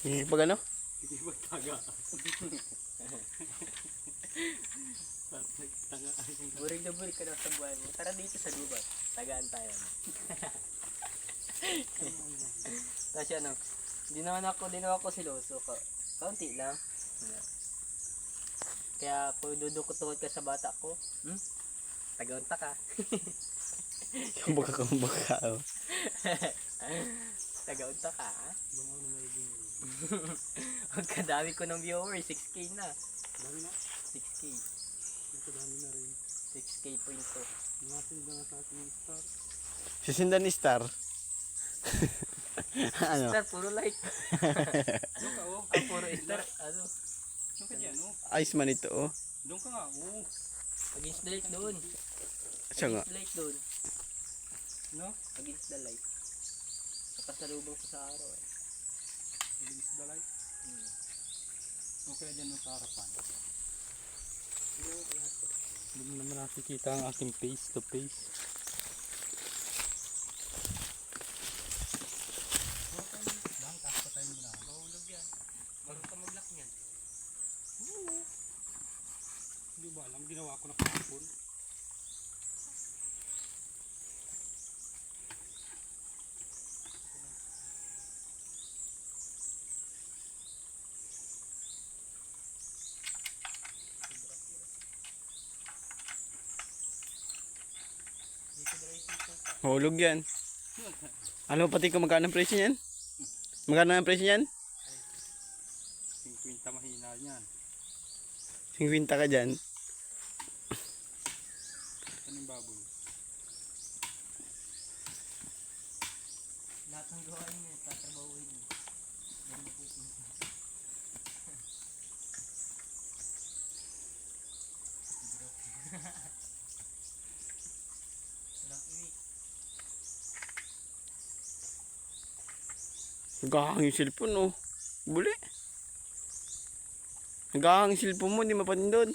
Hindi pag ano? Hindi magtaga. Burig na burig ka daw sa buhay mo. Tara dito sa gubat. Tagaan tayo. Tapos ano, di naman ako siloso. Kaunti lang. Kaya kung dudukot-tukot ka sa bata ko, taga-unta ka. Kumbaga. Oh. Taga-unta ka, ha? Ang kadami ko ng viewers, 6K na. Dami na. 6K. Ito dami na rin. 6K point to. Natin na sa ating star. Sisindan ni Star. Ano? Star, puro like. Doon ka oh. Puro star, ano? Doon ka dyan oh. Ayos man ito oh. Doon ka nga oh. Against the light doon. Siya nga. Against the light doon. No? Against the light. Nakasalubong ko sa araw eh. Against the light. Okay dyan sa harapan. Hindi mo naman nakikita ang aking face to face. Mahulog yan. Marunong ka mag-lock niyan. Hindi ba alam, ginawa ko na kahapon. Hulog yan. Alam mo pati kung magkano ang presyo niyan? Magkano ang presyo niyan? 50 mahina yan. 50 ka dyan. Ano yung baboy? Lahat ng gawain niya, tatrabahuin niya. Yan mo pupunta. Walang iwi. Nagkakahang yung cellphone oh. Buli. Nagkakahang yung cellphone mo, hindi mapatindod.